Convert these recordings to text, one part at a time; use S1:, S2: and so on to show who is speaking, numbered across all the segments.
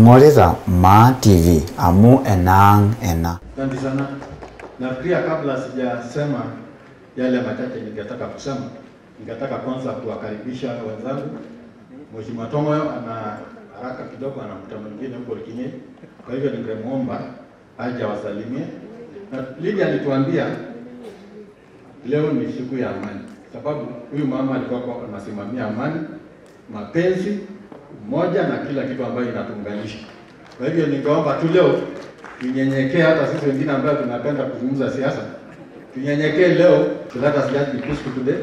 S1: Ing'orita Maa TV amu enang ena.
S2: Asante sana. Nafikiria kabla sijasema yale machache ningetaka kusema, ningetaka kwanza kuwakaribisha wenzangu. Mheshimiwa Tongoyo ana haraka kidogo, ana mkutano mwingine huko Kinyi. Kwa hivyo ningemuomba aje wasalimie. Na Lydia alituambia leo ni siku ya amani, sababu huyu mama alikuwa anasimamia amani, mapenzi, umoja na kila kitu ambayo inatuunganisha. Kwa hivyo ningeomba tu leo tunyenyekee, hata sisi wengine ambao tunapenda kuzungumza siasa, tunyenyekee leo, let us just be peaceful today.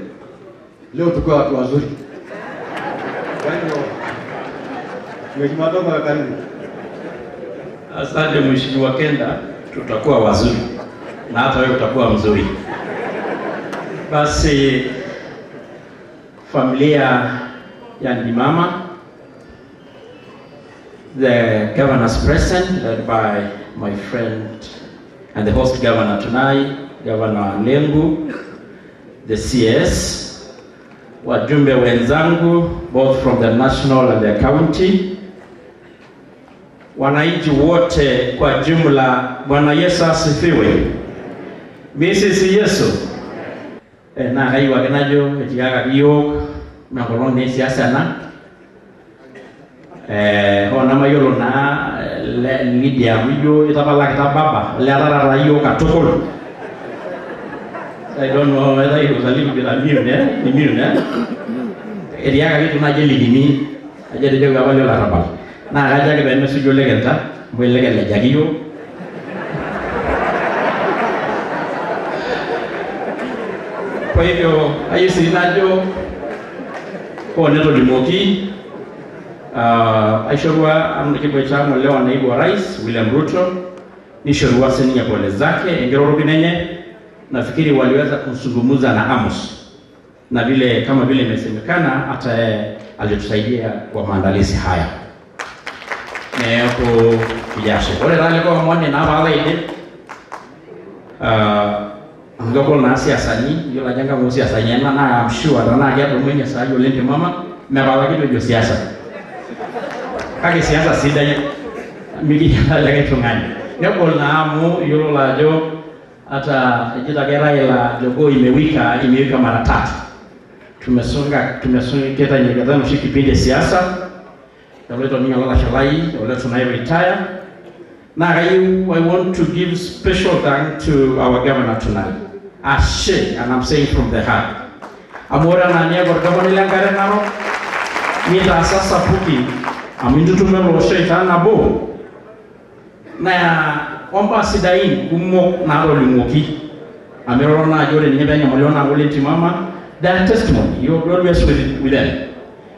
S2: Leo tukue watu wazuri. Kwa hivyo Mheshimiwa Tongoyo, karibu.
S3: Asante Mheshimiwa Kenda, tutakuwa wazuri na hata wewe utakuwa mzuri. Basi familia ya Ndimama, the governor's present led by my friend and the host governor tonight, Governor Lembu, the CS, wajumbe wenzangu both from the national and the county, wananchi wote kwa jumla, Bwana Yesu asifiwe. Mrs. Yesu na kai wakinajo etiaka kiyo na koloni siasa na ona mayolo na Lydia wiyo itabala kitababa lera rayo katukul. I don't know whether it was a little bit immune etiaka kitu na jeli gini ajade joga wale la rabal na kaja ke ben mesu jole genta mwele gele jagiyo. Kwa hivyo ayesi najo kwa neto limoki aishorua amnikipo changu leo naibu wa rais William Ruto nishorua seni ya pole zake ingero binenye. Nafikiri waliweza kuzungumza na Amos na vile kama vile imesemekana hata alitusaidia kwa maandalizi haya. Neko kijashe ole rale kwa mwone na wala ile ngoko na siasa ni yola janga mo siasa nyema na I'm sure na ya mwenye sayo lende mama mebala kitu jo siasa kage siasa sidanya mili lage tungani neko na amu yola jo hata jitagera ila jogo imewika mara 3. Tumesonga keta nyegazano shikipinde siasa Doleto ninga lala shalai doleto na retire. Now I want to give special thanks to our governor tonight. Ashe, and I'm saying from the heart. Amora na nia gorgamoni langare naro. Nita sasa puki amindu tumelo sheita na bo. Na omba sidain umo naro limoki. Amero na jore nyebenya moliona ngoleti mama. Their testimony, you are always with them.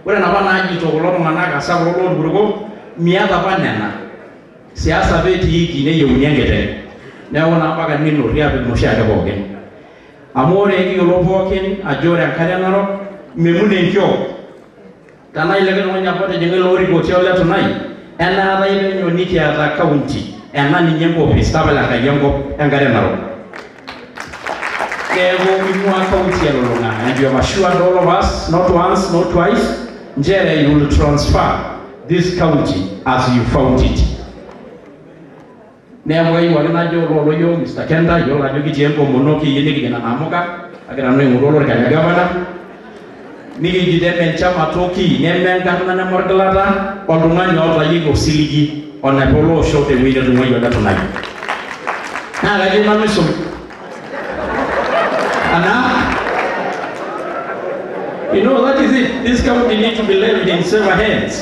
S3: Wala na bana aji to koloro manaka sa koloro burugo miada banana. Siasa beti hiki ne yonyengete. Na wana mpaka nino ria bi moshaka bogen. Amore ki roboken ajore akaya naro memune nkyo. Kana ile kama nyapote jengelo ori ko tiola tunai. Ena ala ile nyoniki ya county. Ena ni nyembo pistaba la kayengo engare naro. And you have assured all of us, not once, not twice, Njere, you will transfer this county as you found it. Never you are not your role, Mr. Kenda, you are going to Monoki, Yenik, and Amoka, I can know Rolo Governor. Nili Didem Chama Toki, Neman Governor Morgalata, or Roman Yoko Siligi, on Apollo show the way to the way you are tonight. Now I didn't know. You know, that is it. This county needs to be left in several hands.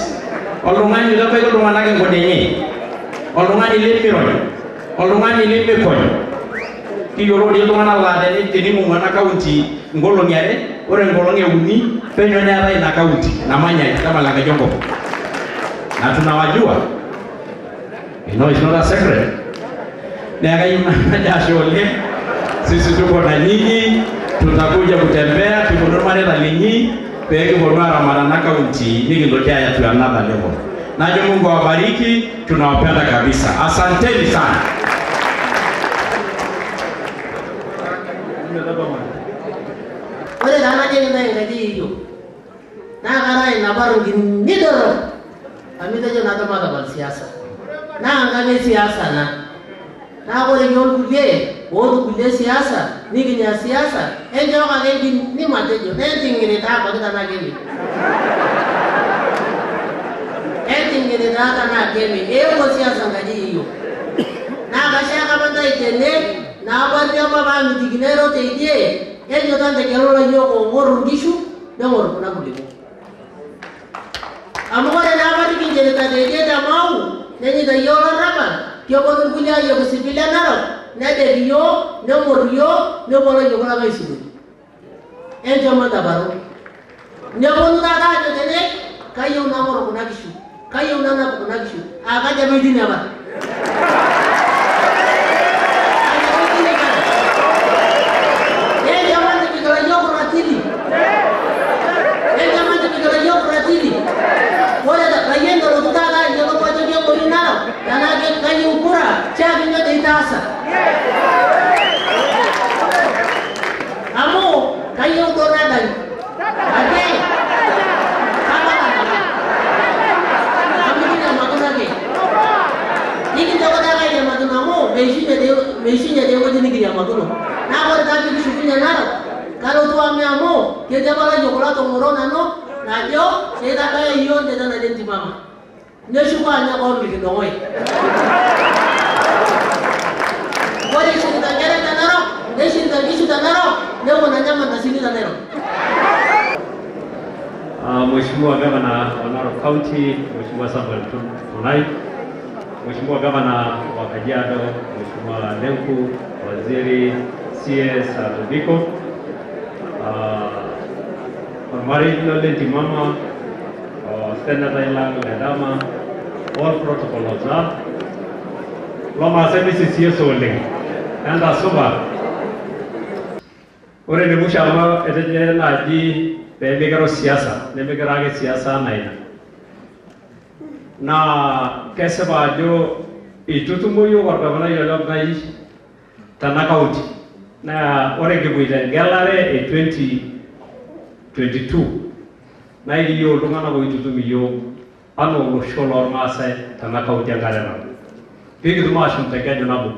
S3: Olungan you don't go manage what they Olungan you live Olungan you live Koi. You already don't want to let any Timumana County, Ngoloniare, or Ngolonia Uni, Penionera in a county, Namanya, Tamalaka Jongo. Natunawajua. You know, it's not a secret. There sisi tuko na nyinyi, tutakuja kutembea tukondomane na nyinyi peke bonara marana county niki ndotea ya tu another level. Naje Mungu awabariki, tunawapenda kabisa. Asanteni sana.
S4: Wale dana je ndio ndio. Na kana ina baru nidoro. amita jo nata mata bal siasa na angane siasa na gore yon kulie wodu kulie siasa niginya siasa enjo ka gengi ni matejo entingire ta ba kita na gemi entingire ta na gemi ewo siasa ngaji hiyo na kasha kama ta itene na ba dia baba mitiginero teidie enjo tante kero la yoko worungishu na woruna kuliko amore na ba tiginjere ta teidie ta mau neni da yola raba kyo bodu kulia yo sipila naro na de yo no morio no bolo yo kala mai sulu enjo mata baro ne bonu da da jo tene kayo na moro kuna kishu kayo na kuna kishu aga jabe dina ba Asa. Kamu kayu doradan. Ade. Kamu tidak makan lagi. Ini jago dah kaya makan kamu. Mesinnya dia macam ni dia makan. Nah kalau tadi disuruhnya naro. Kalau tu amiamu, dia jago lagi kalau tu murah nano. Nah jo, saya tak kaya ion dia tak ada di mama. Dia suka hanya kau bikin dongoi. Wale shirika gere tanaro, ne shirika gishu tanaro, ne mwananyama na sini tanaro.
S5: Mheshimiwa Gavana wa Narok County, Mheshimiwa Samuel Tunai, Mheshimiwa Gavana wa Kajiado, Mheshimiwa Lenku, Waziri CS Tobiko, Mari Lolenti Mama, Senator Ilang Ledama, all protocol observed. Loma services here so link. And that's over. Ore ni mushama eteje na di bebegaro siasa, nebegarage siasa naina. Na kese bajo itutumoyo wargavana yolo ngai tanakauti. Na ore gebuide galare 2022. Na iyo lungana go itutumiyo ano lo sholor mase tanakauti angarena. Big the marshal take a nabu.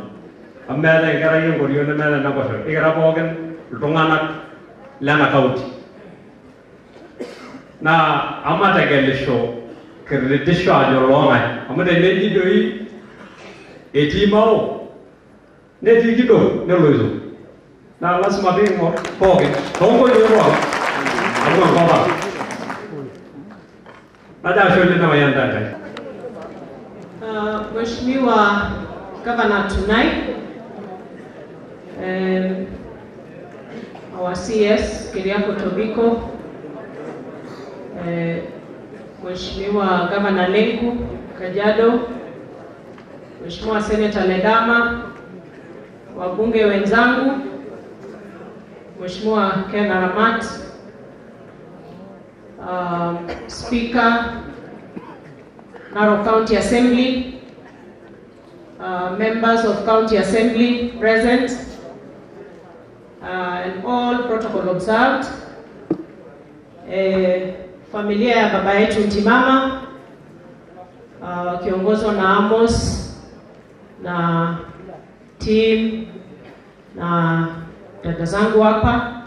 S5: A man and carrying what you man and number. Igarabogan, Rongana, Lana County. Now, I'm not again the show. Can the discharge your long eye? I'm going to let you do it. A team out. Let you go, no loser. Now, let's my being more pocket. Don't go to the wrong. I'm going to go back. I'll show you now. I am that.
S6: Mheshimiwa Governor Tunai, our CS Keriako Tobiko, Mheshimiwa Governor Lenku Kajiado, Mheshimiwa Senator Ledama, wabunge wenzangu, Mheshimiwa Ken Aramat, Speaker Narok County Assembly, members of County Assembly present, and all protocol observed. Familia ya baba yetu Ntimama, wakiongozwa na Amos na team na dada zangu hapa,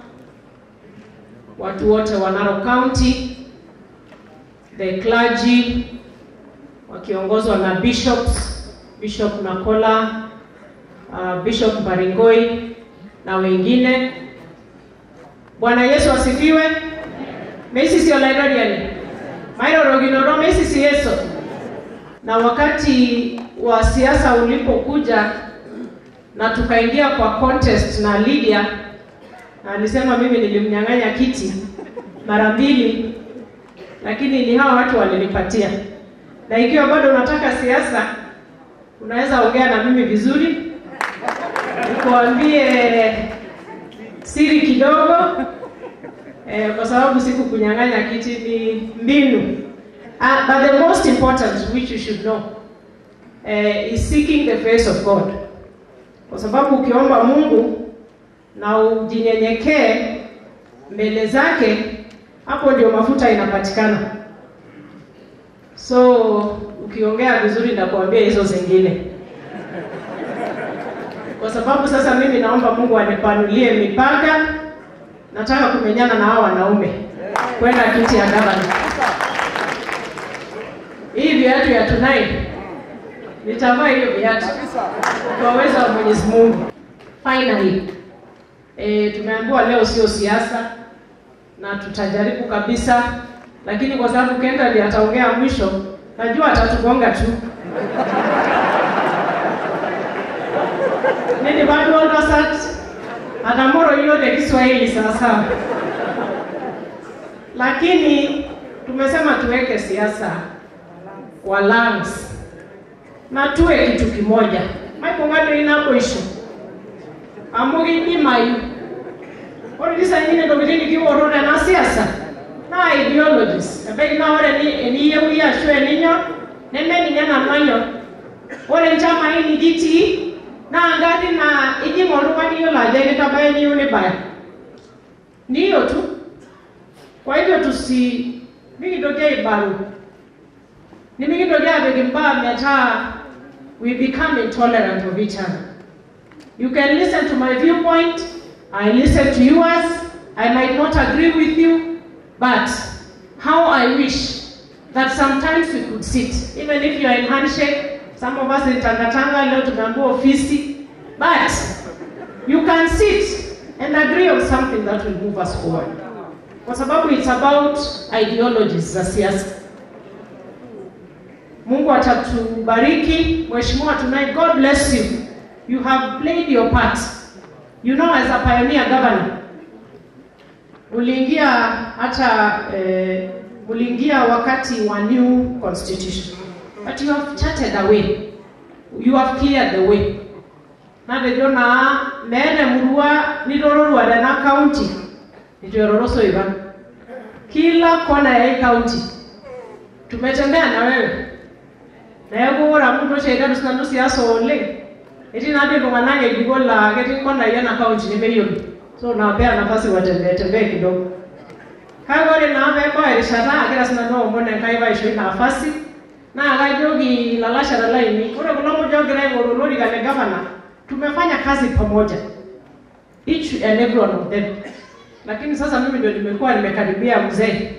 S6: watu wote wa Narok County, the clergy wakiongozwa na Bishop Nakola, Bishop Baringoi na wengine. Bwana Yesu asifiwe. Mesi sio librarian. Mairo roginoro mesi si Yesu. Na wakati wa siasa ulipokuja na tukaingia kwa contest na Lydia, na alisema mimi nilimnyang'anya kiti mara mbili, lakini ni hao watu walinipatia. Na ikiwa bado unataka siasa, unaweza ongea na mimi vizuri. Nikuambie siri kidogo, kwa sababu siku kunyang'anya kiti ni mbinu. But the most important which you should know is seeking the face of God. Kwa sababu ukiomba Mungu na ujinyenyekee mbele zake, hapo ndio mafuta inapatikana. So ukiongea vizuri nitakuambia hizo zingine. Kwa sababu sasa mimi naomba Mungu anipanulie mipaka. Nataka kumenyana na hao wanaume kwenda kiti ya gavana. Hii viatu ya tonight nitavaa hiyo viatu kwa uwezo wa Mwenyezi Mungu. Finally, tumeambiwa leo sio siasa na tutajaribu kabisa, lakini kwa sababu Kenda ndiye ataongea mwisho, najua atatugonga tu. Nini bado unasat? Atamoro yote Kiswahili sasa. Lakini tumesema tuweke siasa kwa lungs na tuwe kitu kimoja. Maipo ngado inapo ishu. Amugi ni mayu. Ori disa nyingine ndo bitini kiworona na siasa. Na ideologies. Ebe ina ore ni yewu ya shwe ninyo. Neme ni nyana manyo. Ore njama hii ni giti. Na angadi na iji mwaluwa niyo la jenge tabaye niyo ni baya. Niyo tu. Kwa hivyo mingi doja ibaru. Ni mingi doja begimba meta we become intolerant of each other. You can listen to my viewpoint, I listen to yours, I might not agree with you, but how I wish that sometimes we could sit, even if you are in handshake, some of us in Tangatanga, leo tumeambiwa ofisi, but you can sit and agree on something that will move us forward. Kwa sababu it's about ideologies za siasa. Mungu atatubariki. Mheshimiwa tonight, God bless you. You have played your part. You know, as a pioneer governor, uliingia hata uliingia wakati wa new constitution, but you have charted a way. You have cleared the way. Na dejona mene murua nidororwa na county nitoroso iba kila kona ya county tumetembea na wewe na yego ora mtu sheda tusana siasa ole eti na ndio mwanange jigola geti kona ya na county ni milioni, so nawapea nafasi watembee kidogo kagore na ave kwa irishara kila sana no mbona kaiba isho nafasi na agajogi lalasha la line kule kuna mmoja ngere ngorori kale governor tumefanya kazi pamoja, each and every one of them. Lakini sasa mimi ndio nimekaribia mzee,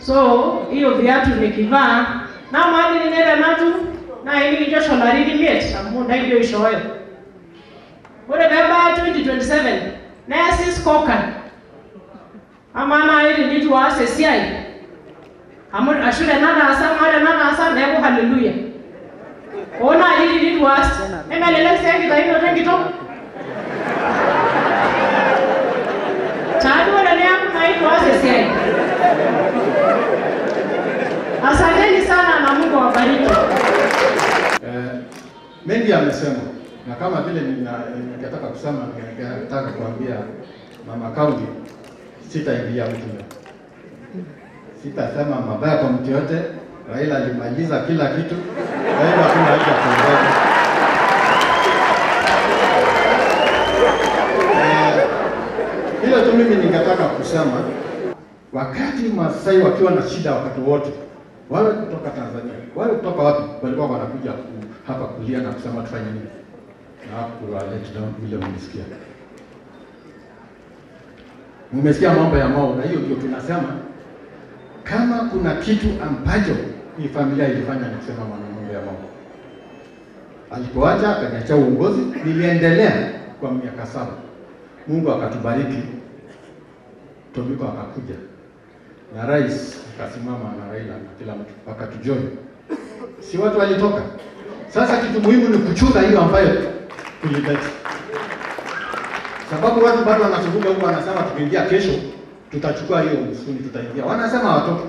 S6: so hiyo viatu nikivaa na mahali ninaenda natu na hivi josho la ridi miet amunda hiyo ishoyo bora baba 2027 na sis koka amana ile nitu ase siai amon ashule nana asa na yako haleluya ona hili nitu ase emelele sengi taino tengi to tadu wala leo haitu ase siai. Asanteni sana na Mungu awabariki.
S2: Mengi amesema na kama vile ningetaka kusema, ningetaka kuambia mama kaunti, sitaingia mtu leo. Sitasema mabaya kwa mtu yote. Raila alimaliza kila kitu. Raila hakuna haja kuongea. Hilo tu mimi ningetaka kusema, wakati Masai wakiwa na shida wakati wote, wale kutoka Tanzania, wale kutoka wapi, walikuwa wanakuja hapa kulia na kusema tufanye nini. Na kuwaleta down vile mmesikia. Mmesikia mambo ya Mau, na hiyo ndio tunasema kama kuna kitu ambacho hii familia ilifanya ni kusema mambo ya Mau. Alipoacha akaniacha uongozi, niliendelea kwa miaka 7. Mungu akatubariki. Tomiko akakuja. Na rais akasimama na Raila na kila mtu akatujoin. Si watu walitoka. Sasa kitu muhimu ni kuchunga hiyo ambayo tulileta. Sababu watu bado wanazunguka huko wanasema tukiingia kesho tutachukua hiyo msuni tutaingia. Wanasema watoke.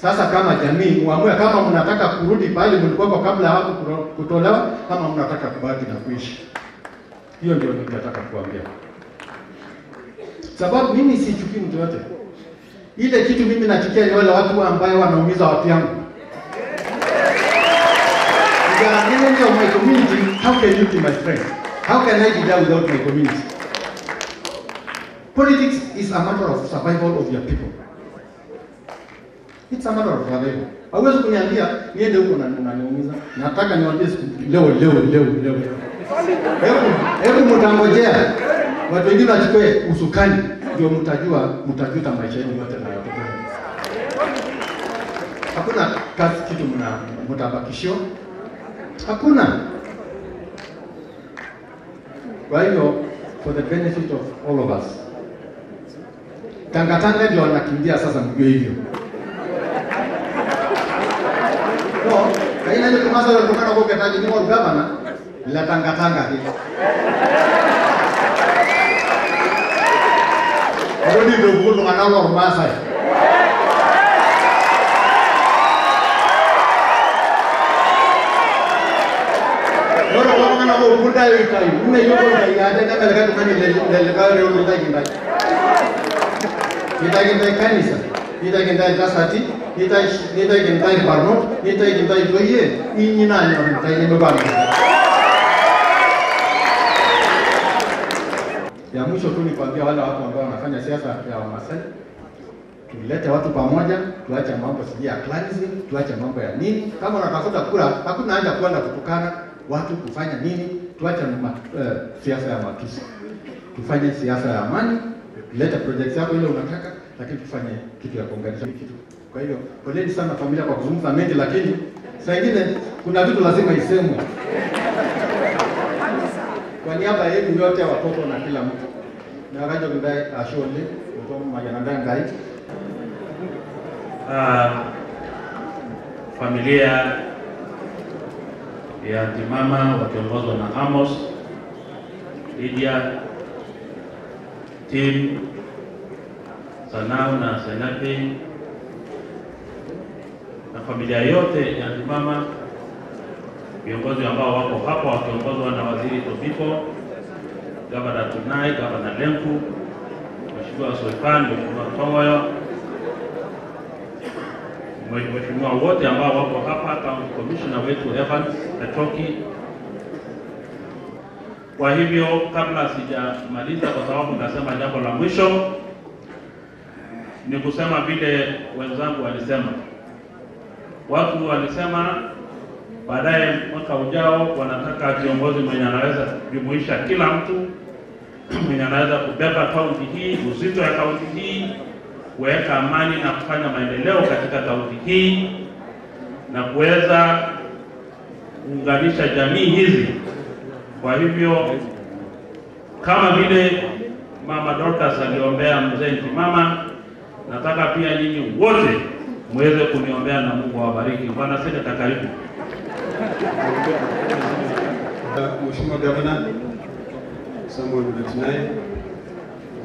S2: Sasa kama jamii muamue kama mnataka kurudi pale mlikuwa kabla hapo kutolewa, kama mnataka kubaki na kuishi. Hiyo ndio ningetaka kuambia. Sababu mimi sichukii mtu yote. Ile kitu mimi nachukia ni wale watu ambao wanaumiza watu yangu. You are an enemy of my community, how can you be my friend? How can I be there without my community? Politics is a matter of survival of your people. It's a matter of survival. Hauwezi kuniambia niende huko na unaniumiza. Nataka niwaambie leo. Hebu mtangojea. Watu wengine wachukue usukani ndio mtajuta maisha yenu yote na yote. Hakuna kazi kitu mtabakishio. Hakuna. Kwa hiyo, for the benefit of all of us, Tanga ndio wanakimbia sasa mjue hivyo. No, haina ile kama sasa tunataka kwa ketaji ni mwa gavana la Tanga hii. Rodi ndio bulo analo Masai. Buddha ikai, une yuko ikai, ada kama leka tukani leka leo ndai. Kita kanisa, kita kasati, kita barno, kita doye, ini nani orang kita mbali. Ya mwisho tu ni kuambia wale watu ambao wanafanya siasa ya Wamasai, tulete watu pamoja, tuache mambo sijia ya clanism, tuache mambo ya nini. Kama unatafuta kura, hakuna haja kwenda kutukana watu kufanya nini, tuache siasa ya matusi. Tufanye siasa ya amani, leta projects yako ile unataka, lakini tufanye kitu ya kuunganisha kitu. Kwa hiyo, poleni sana familia kwa kuzungumza mengi, lakini saa nyingine kuna vitu lazima isemwe. Kwa niaba yenu yote ya watoto na kila mtu. Na rajo ndai ashole, mtoto majana ngai.
S7: Familia ya Timama wakiongozwa na Amos, Lydia, Tim, Sanau na Senapi, na familia yote ya Timama, viongozi ambao wako hapa wakiongozwa na Waziri Tobiko, Gavana Tunai, Gavana Lenku, Mheshimiwa Soifan, Mheshimiwa Tongoyo, Mheshimiwa wote ambao wako hapa, kama Commissioner wetu Evans Petoki. Kwa hivyo kabla sijamaliza, kwa sababu nasema jambo la mwisho, ni kusema vile wenzangu walisema. Watu walisema baadaye mwaka ujao wanataka kiongozi mwenye anaweza kujumuisha kila mtu, mwenye anaweza kubeba kaunti hii, uzito ya kaunti hii, kuweka amani na kufanya maendeleo katika kaunti hii, na kuweza kuunganisha jamii hizi. Kwa hivyo kama vile Mama Dorcas aliombea mzee Ntimama, nataka pia nyinyi wote muweze kuniombea na Mungu awabariki. Bwana Seneta, karibu.
S8: Mheshimiwa Gavana Samuel Mutunai,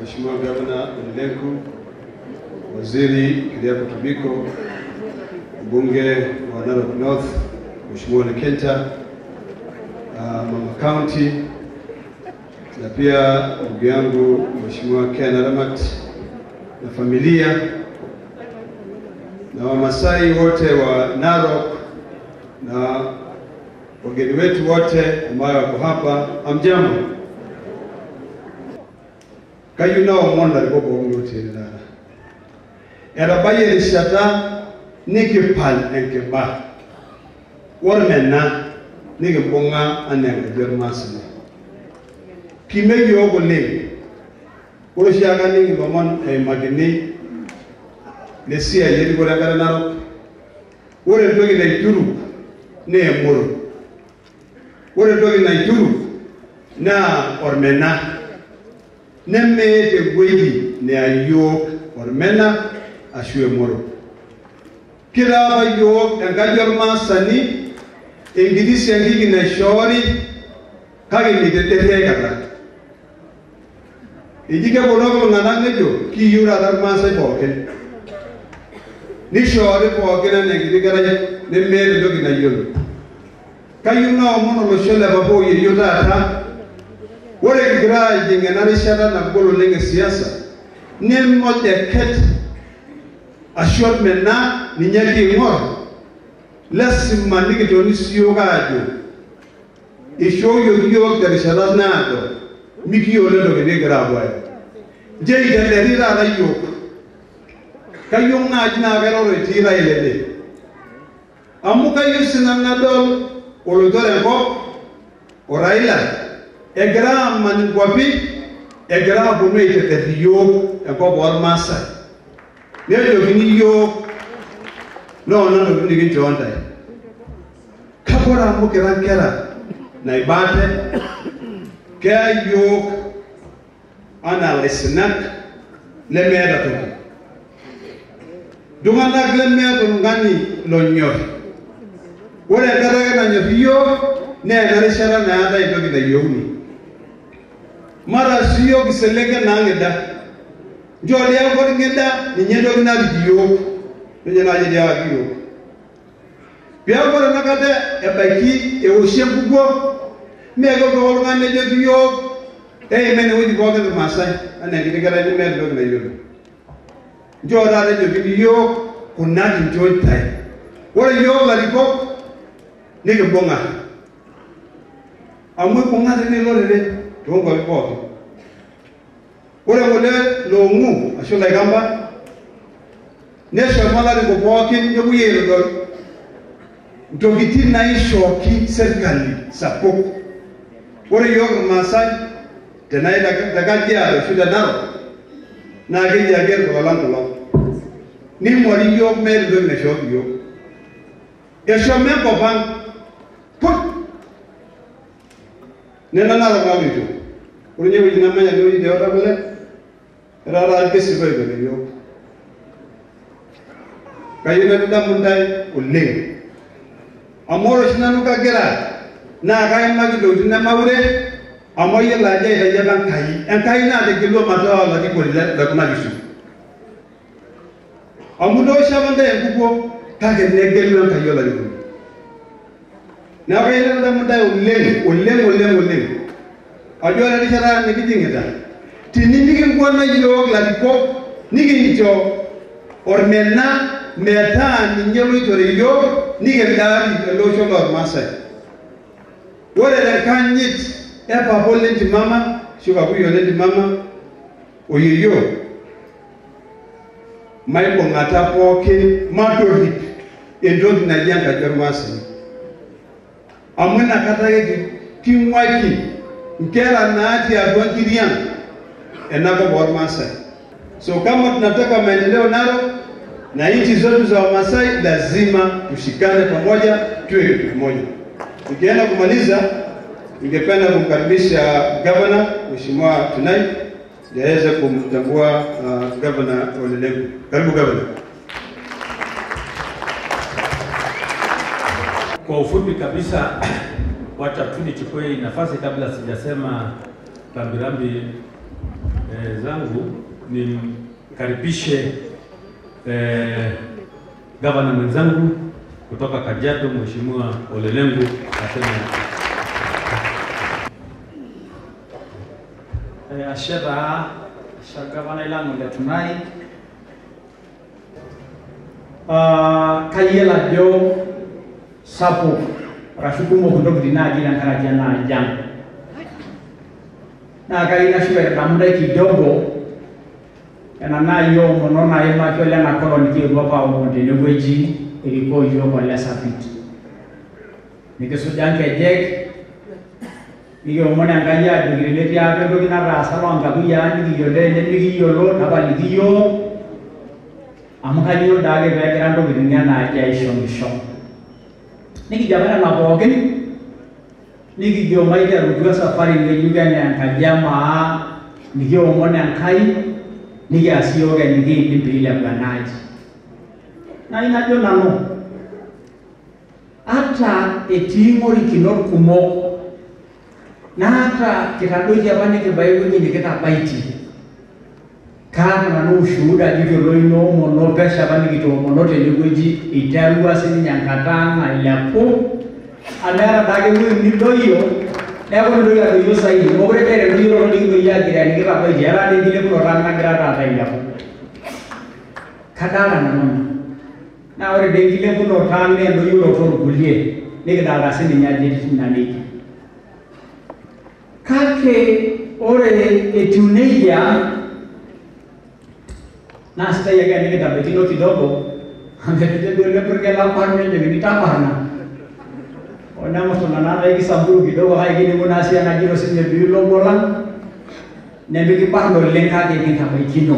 S8: Mheshimiwa Gavana Lenku, Waziri Kiliapo Tobiko, Mbunge wa Narok North Mheshimiwa Lekenta, Mama County, na pia ndugu yangu Mheshimiwa Ken Aramat na familia, na Wamasai wote wa Narok, na wageni wetu wote ambao wako hapa. Amjambo. Kayuna omonda libobo ngotirira. Erabaye rishata nikipal enkeba. Warmena nikibonga anenge jermasne. Kimegi ogole. Urushaga ningi bomon magini. Nesia yeri goragara Narok. Ore dogi na ituru ne moro. Ore dogi na ituru na ormena. Nemme te gwegi ne ayo ormena ashwe moro. Kila ayo ngajor masani ingidisi ngigi na shori kage ni tete kata. Ijike bonogo ngana ngejo ki yura dar masai boken. Ni shori boken ne ngidi garaje nemme dogi na yolo. Kayuna omono lo shole babo yiyota ata. Wale gira jingana shara na golo lenge siasa ne mote ket ashot mena ni nyaki ngor lazima nige toni siyo gajo isho yo dari shara na do miki ole do ne gira boy je ida lerira na yo kayo nga jina garo retira ilede amu kayo sinanadol olodore ko oraila egra man gwabi egra bunu ite yo e ko bor masa ne yo gini yo no gini jonda kabora mu kera na ibate kayo ana lesnak le mera to dumana le mera ngani lonyor wala daraga na nyofiyo ne na shara na ada ito gida yoni mara siyo giselega na ngeda joli ya ko ngeda ni nyedo na diyo ni na je ya diyo biya ko na kade e baki e o shembugo me go ko ngane je diyo e mene wodi ko ga masai ana gida gara ni me do na yoni joda de diyo kunadi jotai wala yo la ko ni ke bonga amu bonga de lo de to ko ko ora wala lo mu ashola gamba ne shamala de ko kin yo yero do to bitin na ishoki serikali sapo ora yo masai de na daga dia shuda naro na ge ya ger ko lan ni mori yo me do ne shoki yo e shome ko ban put nena na ra ngito unye wi na manya do ide ora bele ra ra ke si bele yo kayo na da mundai ulle amoro shinanu ka gera na kay magi do na maure amoye la je da yaban kai en kai na de kilo ma do la di ko da kuna gisu amudo shabande kuko ka ke ne gelu ka yo la di na bayna da munda ulle ajo la dishara ne gidingeda tini nigi ngona yo la ko nigi jo ormena meta ni nyelu to yo nigi dari lo sholo masa wala da kanjit e pa bolle di mama shuga ku yo le di mama oyiyo mai ko ngata poke madori e do na yanga jormasa amuna katage kimwaki ngera na ati adwankirian enako bormasa so kama tunataka maendeleo nalo na nchi zote za Wamasai lazima tushikane pamoja tuwe kitu kimoja. Nikienda kumaliza ningependa kumkaribisha governor Mheshimiwa Tunai aweze kumtambua governor Ole Lenku. Karibu governor.
S9: Kwa ufupi kabisa, wacha tu nichukue nafasi kabla sijasema rambirambi zangu, nimkaribishe gavana mwenzangu kutoka Kajiado, Mheshimiwa Ole Lenku aseme.
S10: Asheba gavana ilangu le Tunai kayela jo sapo rashukumo kutoka dinaji na karajana jana na kaina shule kamda kidogo yana nayo monona yema kole na koloni ki ropa umonde ne weji iliko yo kwa lesa fit nikesujanke jek iyo mona ngaya digirele ya pendo kina rasa longa buya ni yo de ni yo lo tabali diyo amaka yo dage background gidinya na ya shongisho niki jamana na bogen niki gyo maida rujua safari ngejuga ni ankajama niki omona ankai niki asioga niki ndipila banaji na inajo nano hata etingori kinor kumo na hata kitadoja bani kibayo nyingi kitabaiti kana na ushuhuda hivyo loino mono pesha bani kito monote ligweji itarua sini nyankatanga ilapo amera dage ni doyo lego ni doyo doyo sai ogre tere doyo ro dingo ya gira ni kira baiti ara de dile ko ranga gira ta ilapo kadara na mama na ore de dile ko tanne doyo ro to gulie ni kidara sini nyaje tinaniki kake ore etuneya Na sita ya gani kita betino kidogo. Amekuja dole porque la parme je nitaparna. Ona msonana na kisamburu kidogo haigini munasia na jiro sinye bilo bolan. Nebiki parno lenga ke kita betino.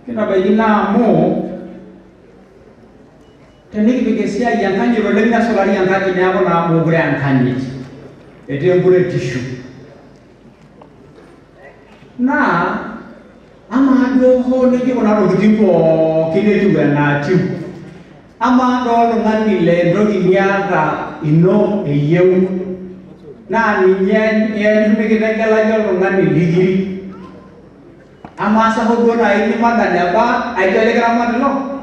S10: Kita betina mo Teniki bigesia yang kanji rolengna solari yang kanji ne ako na mo gure yang kanji. Eti yang gure tissue. Na ama do ho ne ki ona ro tipo kile juga na tiu. Ama do ngani le do inyara ino eyeu. Na ni nyen me kita kala jo ngani ligiri. Ama sa ho do na ini madanya ba ai telegram no.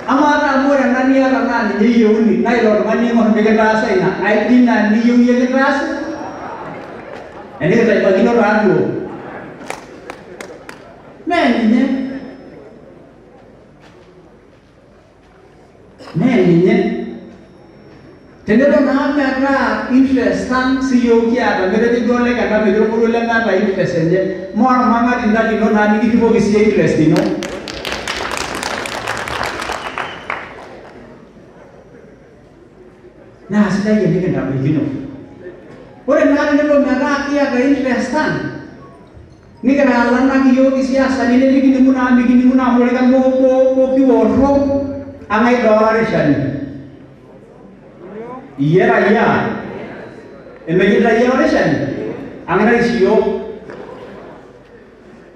S10: Amara amora nani ala nani ni yuni nai lo mani mo me kita rasa ina ai dina ni yuni ye kita rasa ini kita bagi no rando menye tendelo na mera interesting siyo kia da mere di gole kana me do mulu lenga ba interest enje mo manga dinda di no nani di bo kisi interest di no Nah, sudah jadi kena begini. Orang nari ni lo meraki ya ke interestan. Ni kena alam lagi yo kisiasa ni begini muna mulai kan mo kiworo angai dolar shan. Iya raya. Emang raya orang shan. Angai siyo.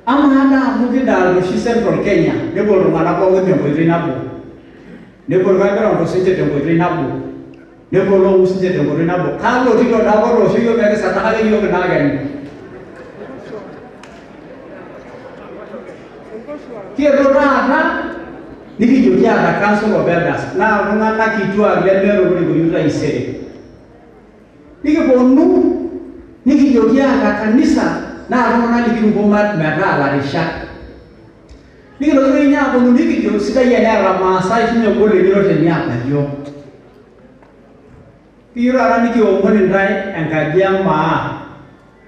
S10: Amana mungkin dalam sistem Central Kenya. Dia boleh mana kau yang boleh nabu. Dia boleh kau orang sendiri yang boleh nabu. Nebo lo usinje de morina bo kalo tiko da bo ro shiyo be sa ta hale yo na gani ki ro na niki jo ya da council of elders na runga na kitwa glendero ko yuta isere niki bo nu niki jo ya da kanisa na runga na liki bo mat mera la risha niki lo nya bo nu niki jo sida ya na rama sai shine ko le ro te nya ka jo Piro arani ki omoni ndai angkajia ma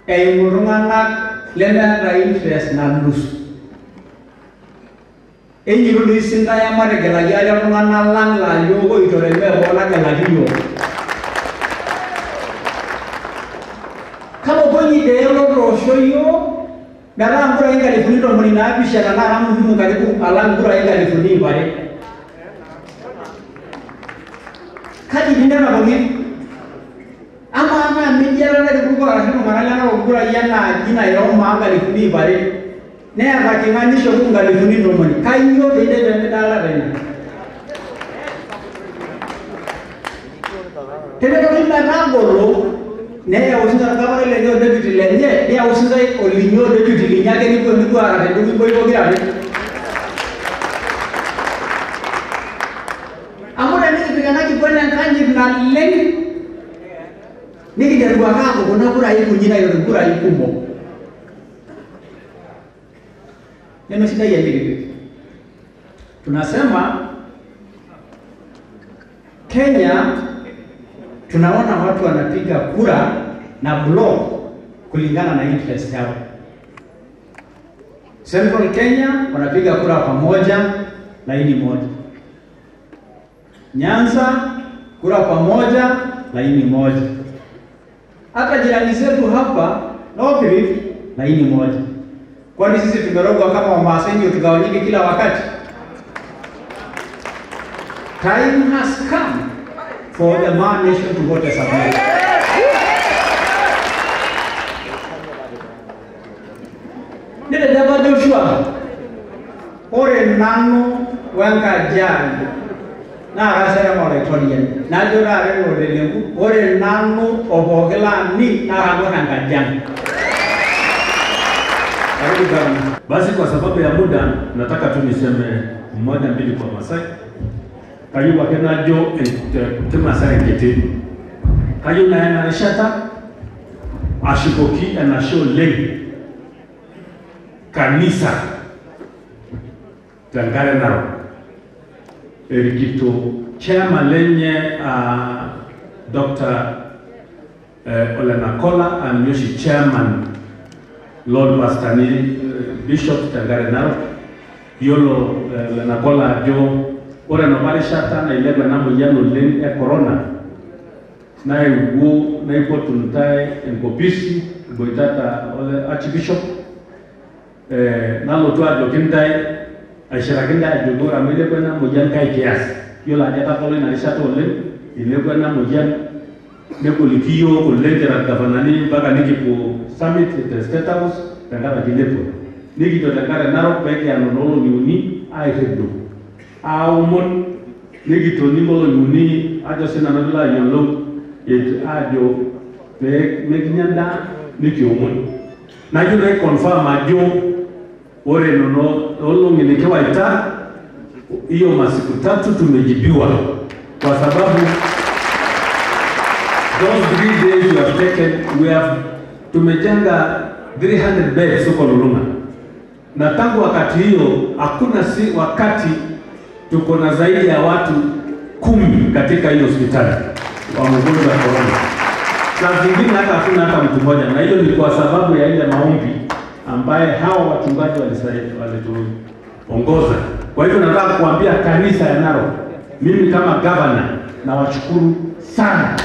S10: murungana lenda ndai interest na lus yiru disinda ya mare gela ya murungana lang la yogo itore me bona gela hiyo kama bonyi de yo rosho yo dara ambura inga lifuni to moni na bisha na ramu himu karibu alangura inga lifuni bare kadi dinda bongi ama minjala na dugo arasema marala na ukura yana jina yo manga lifuni bare ne akakingani sho kunga lifuni ndo moni kayo de de dala bena tele to na rangolo ne ya usinga kabare le yo de bitilenge ya usinga olinyo de bitilinya ke ni ko ara de dugo boy gira de amuna ni pigana ki bwana kanji na lengi niki jarua kako kuna kura hiku njina yote kura hiku mo neno shida ya hili tunasema Kenya tunaona watu wanapiga kura na block kulingana na interest yao. Central Kenya wanapiga kura pamoja laini moja. Nyanza kura pamoja laini moja. Hata jirani zetu hapa North Rift laini moja. Kwani sisi tumerogwa kama Wamasai ndio tugawanyike kila wakati? Time has come for the man nation to vote as a man. Nile daba Joshua ore nanu wenga jani na rasera mole torian na jora re ore lengu ore nanu obogela ni na rangona ngajani.
S9: Basi kwa sababu ya muda nataka tu niseme mmoja mbili kwa Masai. Kayu wakena jo tema Serengeti. Kayu na ena reshata ashipoki ana show leng kanisa tangare nao erikito chairman lenye Dr. Ole Nakola and Yoshi Chairman Lord Pastani Bishop Tangare Narok Yolo Ole Nakola Jo ore nobari shata na ilego na mujano len e corona na iwu na ipotuntai enkopisi boitata ole Archbishop na lotwa dokintai ashirakinda ajugora milego na mujano kai kiasi yola jata kole na shata ole ilego na mujano Nekolikio kulengera gavanani mpaka nikipo summit the State House tangara kilepo nikito tangara Narok peke anonolo niuni airedo aumon nikito nimolo niuni ajo sina nabila yolo et ajo pe mekinyanda nikiomon na yule confirm ajo ore nono olo ngenekewa ita hiyo masiku 3 tumejibiwa kwa sababu those 3 days we have taken, we have tumejenga 300 beds huko Lulunga. Na tangu wakati hiyo hakuna wakati tuko na zaidi ya watu 10 katika hiyo hospitali wa mgonjwa wa corona. Na zingine hata hakuna hata mtu mmoja, na hiyo ni kwa sababu ya ile maombi ambaye hawa wachungaji walituongoza. Kwa hivyo nataka kuambia kanisa ya Narok, mimi kama governor na washukuru sana.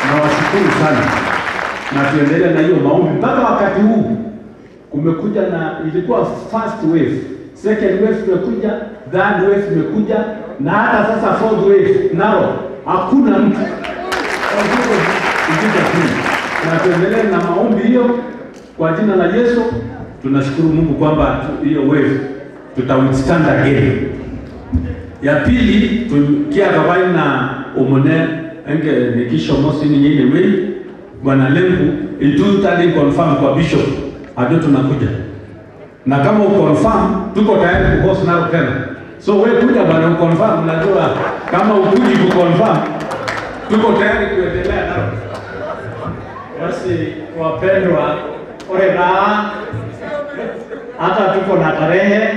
S9: Nawashukuru sana na tuendelee na hiyo maombi mpaka wakati huu. Kumekuja na ilikuwa first wave, second wave imekuja, third wave imekuja, na hata sasa fourth wave nao hakuna mtu. Na tuendelee na maombi hiyo kwa jina la Yesu. Tunashukuru Mungu kwamba hiyo wave tutawithstand again. Ya pili tukia kawaida na umone enge nikisho mosi ni nyingine wewe bwana Lembu itutali confirm kwa bishop hadi tunakuja, na kama ukonfirm tuko tayari kuhost nalo tena. So wewe kuja bwana ukonfirm, najua kama ukuji kuconfirm tuko tayari kuendelea nalo.
S10: Basi wapendwa, orega hata tuko na tarehe,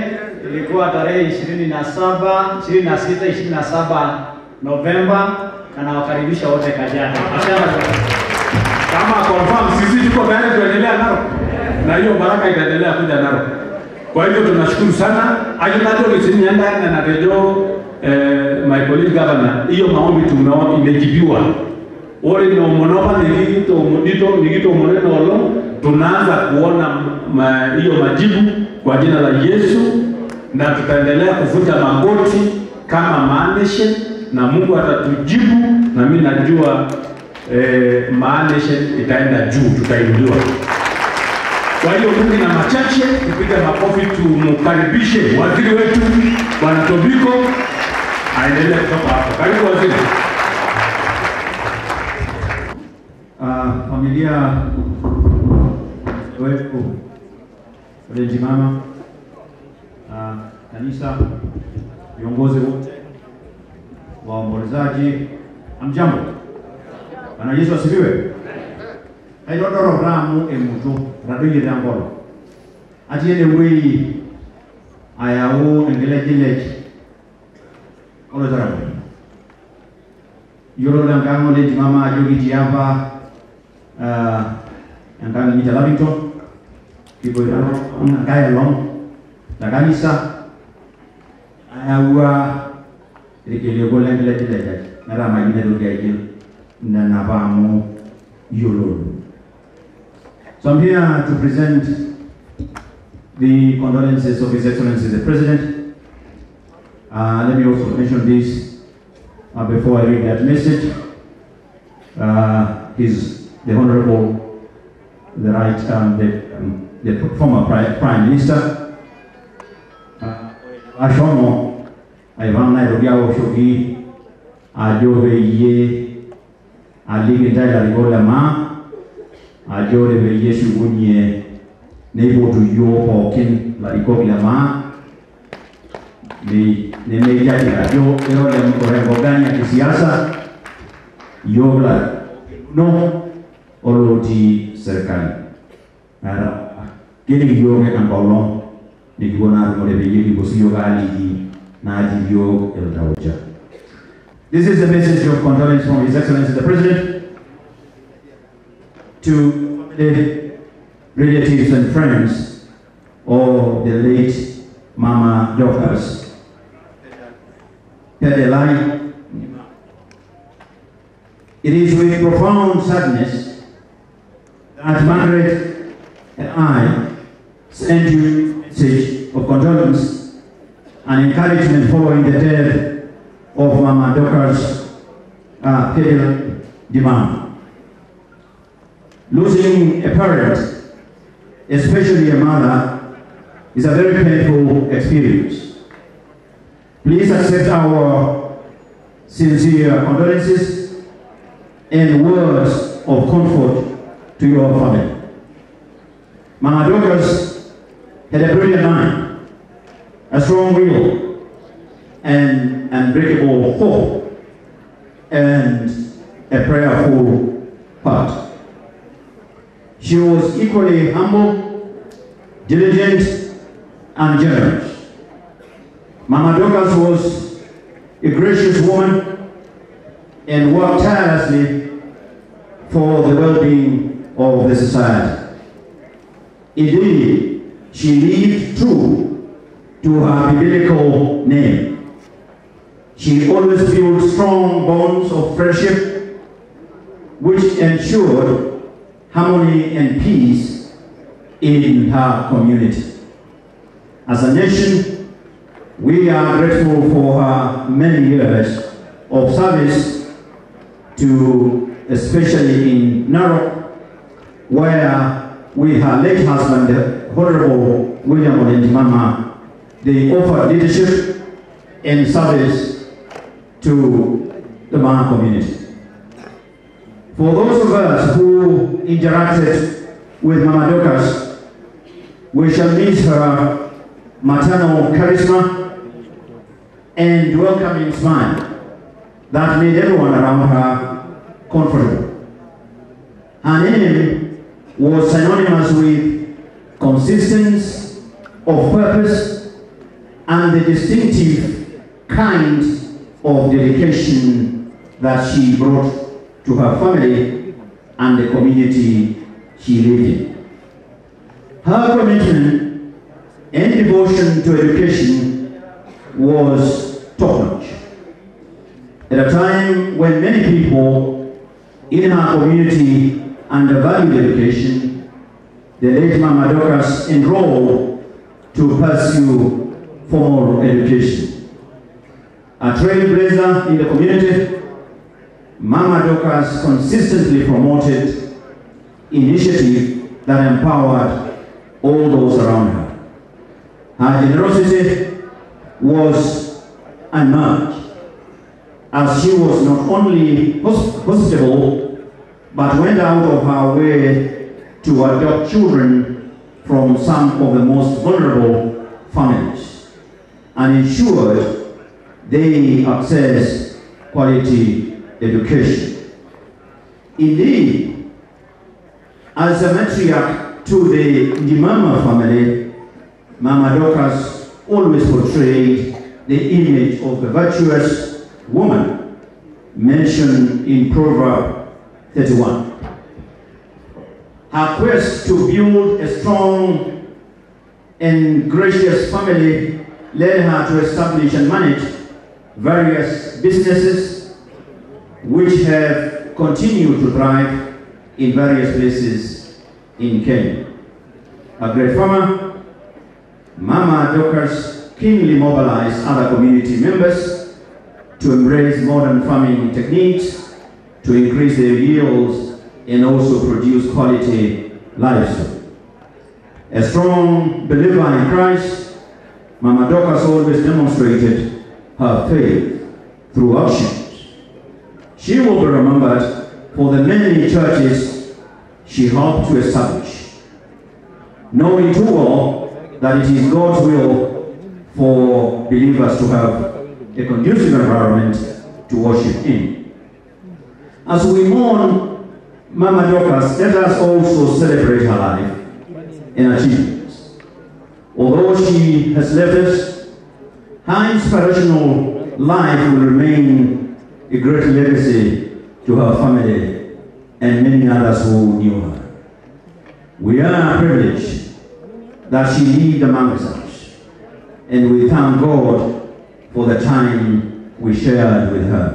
S10: ilikuwa tarehe 26 27 Novemba, na nawakaribisha wote Kajiado.
S9: Kama confirm sisi tuko tayari kuendelea nalo, na hiyo baraka itaendelea kuja nalo. Kwa hivyo tunashukuru sana. Ajinato nisinienda na rejo my colleague governor, hiyo maombi tumeomba imejibiwa. Ore ni omonoma nigito moneno olo, tunaanza kuona hiyo majibu kwa jina la Yesu, na tutaendelea kuvuta magoti kama maanishe, na Mungu atatujibu, na mimi najua maanishe itaenda juu, tutainuliwa. Kwa hiyo Mungu na machache tupige makofi tumkaribishe waziri wetu Bwana Tobiko aendelee kutoka hapo. Karibu waziri.
S11: Familia wetu waliojimama, kanisa, viongozi wote, waombolezaji, amjambo. Bwana Yesu asifiwe. Aidodoro ramu emuto radui rangolo. Atiene wei ayawo engele Olo zaramu. Yoro langango le mama ajogi tiamba angani mita Lavington kiboirano ngaya long la kanisa ayawa rekele go engele na rama ine do gaje na nabamo yoro. So I'm here to present the condolences of His Excellency the President. Let me also mention this before I read that message. He's the Honorable, the former Prime Minister. Ashono, Ivana Rogiao Shogi, Ajove Ye, Aligita Rigola Ma. Ajore be Yesu bunye nebo to yo hokin la ikogla ma ni meja ya yo le mkorengoganya kisiasa yo la no oloti serikali ara kile yo ke ambalo ni kuona mo le yeli bosio gali na ajio el dauja. This is a message of condolence from His Excellency the President. to family, relatives and friends of the late Mama Dorcas Pedelai. It is with profound sadness that Margaret and I send you a message of condolence and encouragement following the death of Mama Dorcas Pedelai Dimam. Losing a parent, especially a mother, is a very painful experience. Please accept our sincere condolences and words of comfort to your family. Mama Dorcas had a brilliant mind, a strong will, and unbreakable hope, and a prayerful heart. She was equally humble, diligent, and generous. Mama Dorcas was a gracious woman and worked tirelessly for the well-being of the society. Indeed, she lived true to her biblical name. She always built strong bonds of friendship which ensured harmony and peace in her community. As a nation, we are grateful for her many years of service to, especially in Narok, where with her late husband, the Honorable William Olentimama, they offered leadership and service to the Maa community. For those of us who interacted with Mama Dorcas, we shall miss her maternal charisma and welcoming smile that made everyone around her comfortable. Her name was synonymous with consistency of purpose and the distinctive kind of dedication that she brought to her family and the community she lived in. Her commitment and devotion to education was top-notch. At a time when many people in her community undervalued education, the late Mama Dorcas enrolled to pursue formal education. A trailblazer in the community, Mama Dorcas consistently promoted initiatives that empowered all those around her. Her generosity was unmatched, as she was not only hospitable, but went out of her way to adopt children from some of the most vulnerable families and ensured they access quality education. Indeed, as a matriarch to the Dimama family, Mama Dorcas always portrayed the image of a virtuous woman mentioned in Proverbs 31. Her quest to build a strong and gracious family led her to establish and manage various businesses which have continued to thrive in various places in Kenya. A great farmer, Mama Dorcas keenly mobilized other community members to embrace modern farming techniques to increase their yields and also produce quality livestock. A strong believer in Christ, Mama Dorcas always demonstrated her faith through actions. She will be remembered for the many churches she helped to establish, knowing too well that it is God's will for believers to have a conducive environment to worship in. As we mourn Mama Dorcas, let us also celebrate her life and achievements. Although she has left us, her inspirational life will remain a great legacy to her family and many others who knew her. We are privileged that she lived amongst us, and we thank God for the time we shared with her.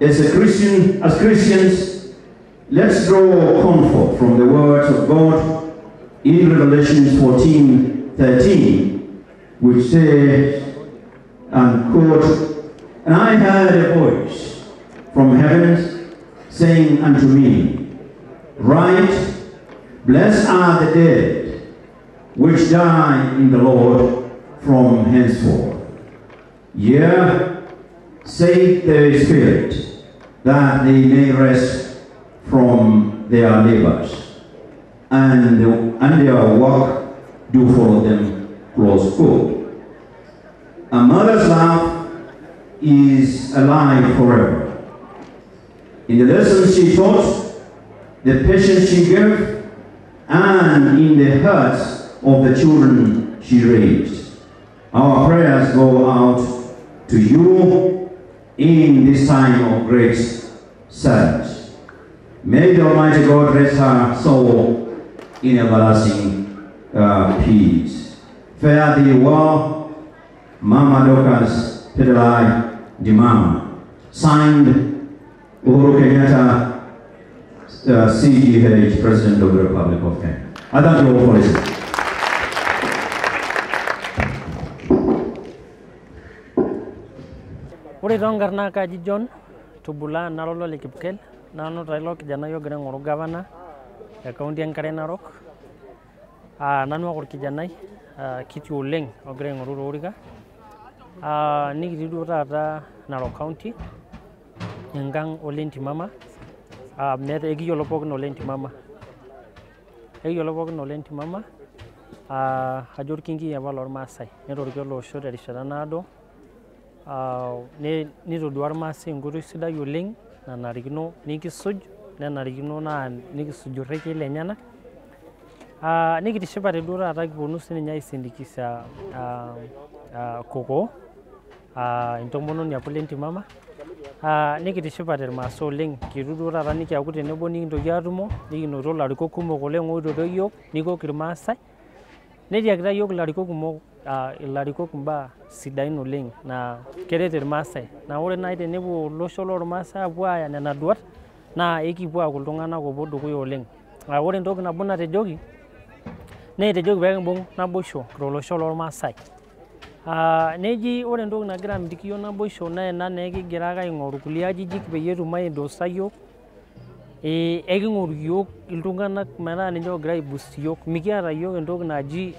S11: As Christians, let's draw comfort from the words of God in Revelation 14:13, which says, and quote, "And I heard a voice from heaven saying unto me, Write, blessed are the dead which die in the Lord from henceforth. Yea, saith the Spirit, that they may rest from their labors, and their work do follow them close good. A mother's love is alive forever. In the lessons she taught, the patience she gave, and in the hearts of the children she raised. Our prayers go out to you in this time of great sadness. May the Almighty God rest her soul in everlasting peace. Fare thee well, Mama Dorcas Pedelai de Mama. Signed, Uhuru Kenyatta, CGH, President of the Republic of Kenya. I thank you all for listening.
S12: Ore tongarna kaji John tubula nalolo likipkel nano tailo kijana yo gere ngoro governor e county enkare Narok nanu akor kijanai kiti oleng ogere ngoro rorika nikiti duo taata Narok County engang Olenti Mama meta ekiyiolo pookin Olenti Mama ajo orkingi apa lormaasai netoriki olosho terishata naado nitodua irmaasai enkoitoi sidai oleng nanarikino nikisuj nenarikino naa nikisuj orrekie lenyenak nikitishipate duo taata kiponu sininye aisindikisha koko entomononi apa Olenti Mama nikitishipate irmaasai oleng kitu duo taata nikiaku tenebo nikintoki atumo nikinoto ilarikok kumok oleng oitoto yiok nikok irmaasai netiakita yiok ilarikok kumok ilarikok mbaa sidain oleng na keret irmaasai na ore nai tenepuo olosho lormaasai apuo aya nena duat na ekipuo aaku iltung'anak opuo dukuya oleng ore entoki nabo natejoki netejoki pee kimbung naboisho tolosho lormaasai neji ore entoki nagira amitiki yiok naboisho na ena naa ekigira ake aing'oru kulie ajijik peyie etum aiendosa yiok eking'oru yiok iltung'anak metaa ninche ogira aiboost yiok mikiata yiok entoki naji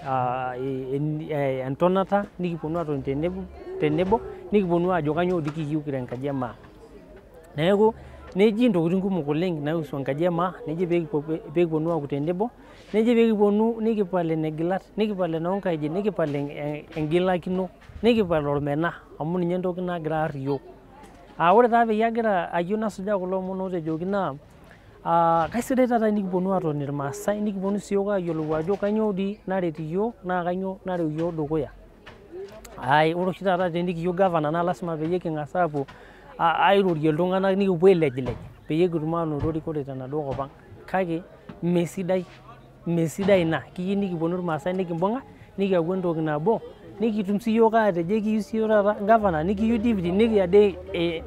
S12: entonata nikiponu atoni tenebo nikiponu ajo kanyioo dii kiyieu kira enkaji emaa neeku neji intokitin kumok oleng naihusu enkaji emaa neji peekiponu aaku tenebo neji peekiponu nikipal enegilat nikipal enoonkajijik nikipal engilakino nikipal ormena amu ninye entoki nagira aar yiok ore taa peyie agira ayieu nasujaa kulo omon otejoki naa kaisidai taata nikiponu atoni irmaasai nikiponu siyiok ayiolou ajo kanyioo dii naret iyiok naa kanyioo nareu yiok dukuya ore oshi taata tenikiyieu governor naa lasima peyie king'as aapuo airorie iltung'anak nikipuo ailejlej peyie kitum aanoto rikore tenaduo kop ang kake mesidai ina kiyieu nikiponu irmaasai nikimbung'a nikiaku entoki nabo nikitum siyiok atejo kiyieu siyiok taata governor nikiyieu deputy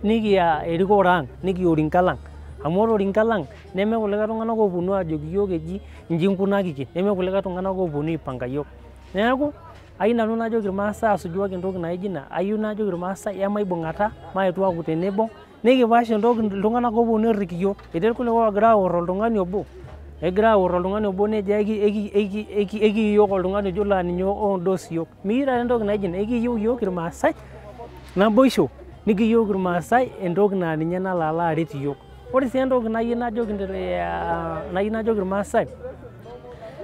S12: nikiya erikore ang nikiya orinkalang amu ore orinkalang neme kulikae tung'anak oponu ajoki yiok eji inji inkunakiki neme kulikae tung'anak oponu aipanga yiok neeku ayieu nanu najoki irmaasai asuju ake entoki naijo ina ayieu najoki irmaasai emaibung'ata maetu aaku tenebo nikipaash iltung'anak oponu airrik yiok etii irkulikae oogira aorr oltung'ani obo nejo ekiyieu yiok oltung'ani ojo laa ninye oondos yiok mikiyieu taata entoki naijo ina ekiyieu yiok irmaasai naboisho nikiyieu irmaasai entoki naa ninye nalo alo aret yiok ore sii entoki nayieu najoki irmaasai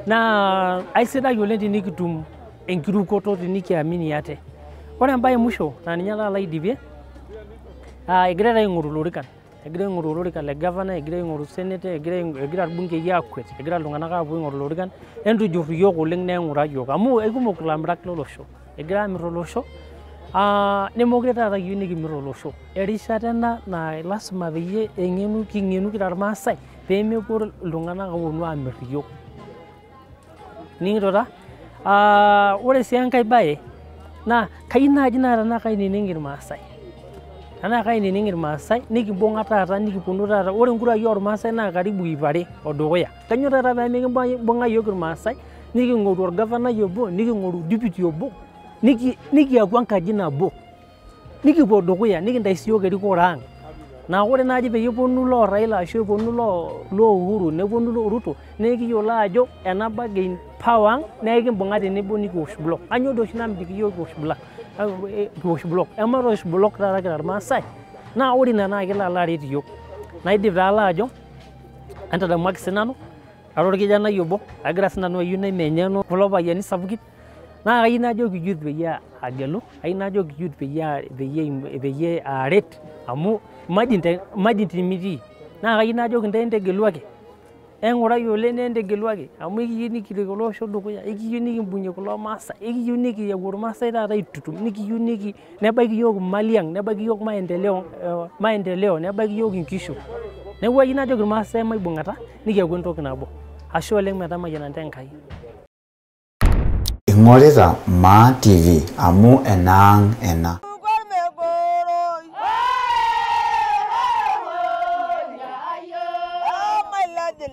S12: naa aisidai oleng tenikitum enkirukoto tenikiamini ate ore embaye musho naa ninye taata aidipie egira aing'oru ilorikan le governor egira aing'oru senate egira irbungei aakwet egira iltung'anak aapuo aing'oru ilorikan entujurr yiok oleng neing'uraa yiok amu eikumok ilamirak lolosho egira aamirr olosho nemokure taata kiyieu nikimir olosho. Erishata ena na lasima peyie king'enu kira irmaasai peemepuo iltung'anak aponu aamir iyiok. Ning'ito taa? Ore sii enkae baye naa kayieu naaji naa tenaa kainining irmaasai. Tenaa kainining irmaasai nikimbung'a taata nikiponu taata. Ore inkurai ormaasai naa karibu 200 odukuya. Kanyoo taata peemikimbung'a iyiok irmaasai niking'oru orgavanai obo, niking'oru deputy obo, nikiaku enkaji nabo. Nikipuo dukuya nikintai siyiok erikore ang'. Naa ore naaji peyie eponu loo Raila ashu eponu loo Uhuru neponu loo Ruto nekiyiolo ajo ena bargain power ang' nekimbung'a tenebo nikiwosh block. Kanyoo doi oshi namitiki iyiok kiwosh block? Emaatosh block taata kira irmaasai. Naa ore ina naa kelo alo aret iyiok. Naidip taa alo ajo entadamuaki sinanu ara orkijanai obo agira sinanu ayieu naimenyeno kulo payiani sapukin. Naa kayieu najoki youth peyie agelu, kayieu najoki youth peyie aret amu imagine timitii. Naa kayieu najoki ntae entegeluaki. Eng'urai oleng entegeluaki amu ekiyieu nikirik ele osho dukuya, ekiyieu nikimbung'ie kulo maasai, ekiyieu nikiyau irmaasai taata aitutum, nikiyieu nebaiki iyiok imali ang', nebaiki iyiok maendeleo, nebaiki iyiok inkishu. Neeku ayieu najoki irmaasai maibung'ata nikiaku entoki nabo. Ashe oleng metamayiana Enkai.
S1: Ing'orita MAA TV amu enaang' ena.
S13: Oh, my lady.